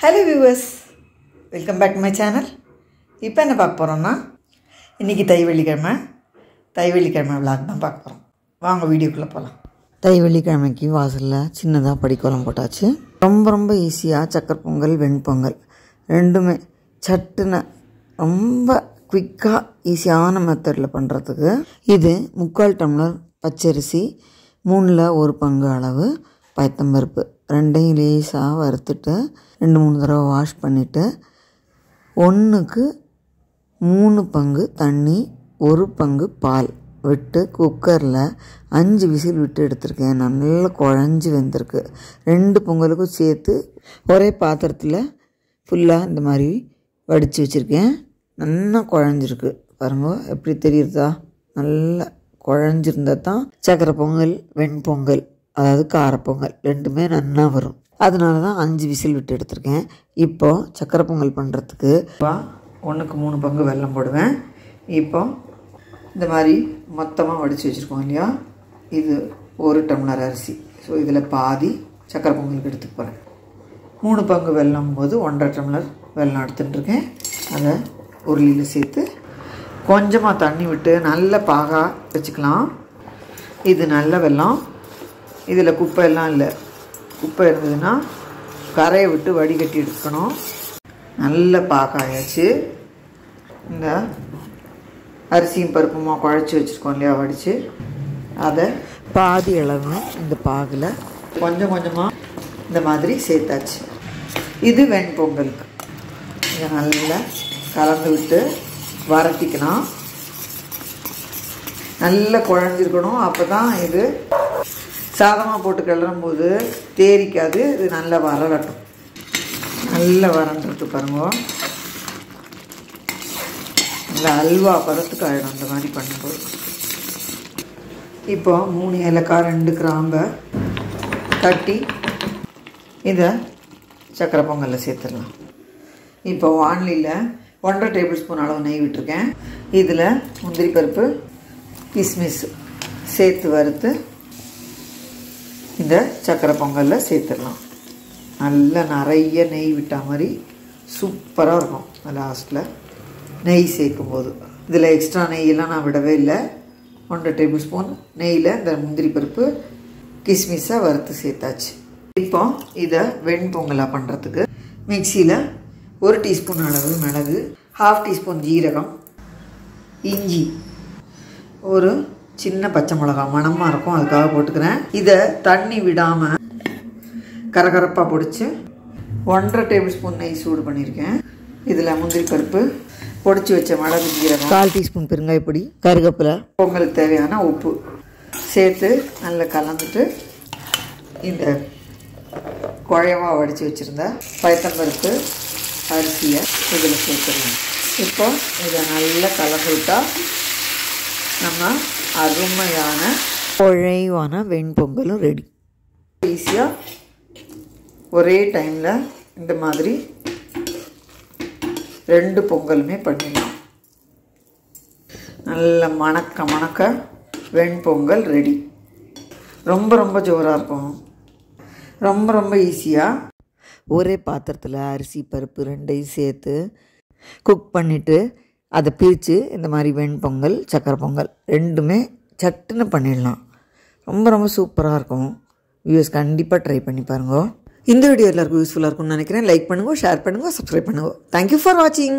Hello viewers, welcome back to my channel. இப்போ என்ன பார்க்க போகிறோம்னா, இன்றைக்கி தை வெள்ளிக்கிழமை விளாக் தான் பார்க்க போகிறோம். வாங்க வீடியோக்குள்ளே போகலாம். தை வெள்ளிக்கிழமைக்கு வாசலில் சின்னதாக படிக்கோலம் போட்டாச்சு. ரொம்ப ஈஸியாக சக்கரை பொங்கல், வெண்பொங்கல் ரெண்டுமே சட்டுன்னு ரொம்ப குவிக்காக ஈஸியான மெத்தடில் பண்ணுறதுக்கு. இது 3/4 டம்ளர் பச்சரிசி, 3ல் 1 பங்கு அளவு பயத்தம்பருப்பு ரெண்டையும் லேசாக வறுத்துட்டு 2-3 தடவை வாஷ் பண்ணிவிட்டு 1க்கு 3 பங்கு தண்ணி, 1 பங்கு பால் விட்டு குக்கரில் 5 விசில் விட்டு எடுத்திருக்கேன். நல்லா குழஞ்சி வெந்திருக்கு. 2 பொங்கலுக்கும் சேர்த்து ஒரே பாத்திரத்தில் ஃபுல்லாக இந்த மாதிரி வடித்து வச்சுருக்கேன். நல்லா குழஞ்சிருக்கு பாருங்க, எப்படி தெரியுதா? நல்லா குழஞ்சிருந்தால் தான் சக்கரை பொங்கல், வெண்பொங்கல் அதாவது காரப்பொங்கல் ரெண்டுமே நல்லா வரும். அதனால தான் 5 விசில் விட்டு எடுத்திருக்கேன். இப்போது சக்கரை பொங்கல் பண்ணுறதுக்கு 1க்கு 3 பங்கு வெல்லம் போடுவேன். இப்போ இந்த மாதிரி மொத்தமாக வடித்து வச்சுருக்கோம் இல்லையா, இது 1 டம்ளர் அரிசி. ஸோ இதில் பாதி சக்கரை பொங்கலுக்கு எடுத்துக்க போகிறேன். 3 பங்கு வெல்லம் போது 1.5 டம்ளர் வெல்லம் எடுத்துட்டுருக்கேன். அதை உருளியில் சேர்த்து கொஞ்சமாக தண்ணி விட்டு நல்ல பாகாக வச்சுக்கலாம். இது நல்ல வெல்லம், இதில் குப்பை எல்லாம் இல்லை. குப்பை இருந்ததுன்னா கரையை விட்டு வடிகட்டி எடுக்கணும். நல்ல பாகாயாச்சு. இந்த அரிசியும் பருப்புமா குழச்சி வச்சுருக்கோம் இல்லையா, வடித்து அதை பாதி அளவு இந்த பாகில் கொஞ்சம் கொஞ்சமாக இந்த மாதிரி சேர்த்தாச்சு. இது வெண்பொங்கலுக்கு. இதை நல்லா கலந்து விட்டு வரட்டிக்கணும். நல்லா குழஞ்சிருக்கணும். அப்போ தான் இது சாதமாக போட்டு கிளறும் போது தேரிக்காது. இது நல்லா வரட்டும். நல்லா வரன்றது பாருங்க. நல்லா அல்வா பதத்துக்கு ஆகிடும் அந்த மாதிரி பண்ணும்போது. இப்போ 3 ஏலக்காய், 2 கிராம்பை தட்டி இதை சக்கரை பொங்கலில் சேர்த்துடலாம். இப்போ வாணலியில் 1.5 டேபிள் ஸ்பூன் அளவு நெய் விட்டுருக்கேன். இதில் முந்திரி பருப்பு, கிஸ்மிஸ் சேர்த்து வறுத்து இந்த சக்கரை பொங்கலில் சேர்த்துடலாம். நல்லா நிறைய நெய் விட்டா மாதிரி சூப்பராக இருக்கும். லாஸ்ட்டில் நெய் சேர்க்கும் போது இதில் எக்ஸ்ட்ரா நெய்யெல்லாம் நான் விடவே இல்லை. 1.5 டேபிள் ஸ்பூன் நெய்யில் இந்த முந்திரி பருப்பு, கிஸ்மிஸை வறுத்து சேர்த்தாச்சு. இப்போ இதை வெண்பொங்கலாக பண்ணுறதுக்கு மிக்சியில் 1 டீஸ்பூன் அளவு மிளகு, 1/2 டீஸ்பூன் ஜீரகம், இஞ்சி, ஒரு சின்ன பச்சை மிளகா மணமாக இருக்கும் அதுக்காக போட்டுக்கிறேன். இதை தண்ணி விடாமல் கரகரப்பாக பொடிச்சு 1.5 டேபிள் ஸ்பூன் நெய் சூடு பண்ணியிருக்கேன். இதில் முந்திரி பருப்பு, பொடிச்சு வச்ச மிளகு, ஜீரகம், 1/4 டீஸ்பூன் பெருங்காயப்பொடி, கருவேப்பிலை, பொங்கலுக்கு தேவையான உப்பு சேர்த்து நல்லா கலந்துட்டு இந்த குழைவாக வடித்து வச்சுருந்த பயத்தம்பருப்பு அரிசியை இதில் சேர்த்துடலாம். இப்போ இதை நல்லா கலந்து விட்டால் நம்ம அருமையான குழைவான வெண்பொங்கலும் ரெடி. ஈஸியாக ஒரே டைமில் இந்த மாதிரி 2 பொங்கலுமே பண்ணிடலாம். நல்ல மணக்க வெண்பொங்கல் ரெடி. ரொம்ப ஜோராக இருக்கும். ரொம்ப ஈஸியாக ஒரே பாத்திரத்தில் அரிசி பருப்பு ரெண்டையும் சேர்த்து குக் பண்ணிவிட்டு அதை பிரித்து இந்த மாதிரி வெண்பொங்கல், சக்கரை பொங்கல் ரெண்டுமே சட்டுன்னு பண்ணிடலாம். ரொம்ப சூப்பராக இருக்கும். வியூஸ் கண்டிப்பாக ட்ரை பண்ணி பாருங்க. இந்த வீடியோ எல்லாருக்கும் யூஸ்ஃபுல்லாக இருக்கும்னு நினைக்கிறேன். லைக் பண்ணுங்கள், ஷேர் பண்ணுங்கள், சப்ஸ்கிரைப் பண்ணுங்கள். தேங்க்யூ ஃபார் வாட்சிங்.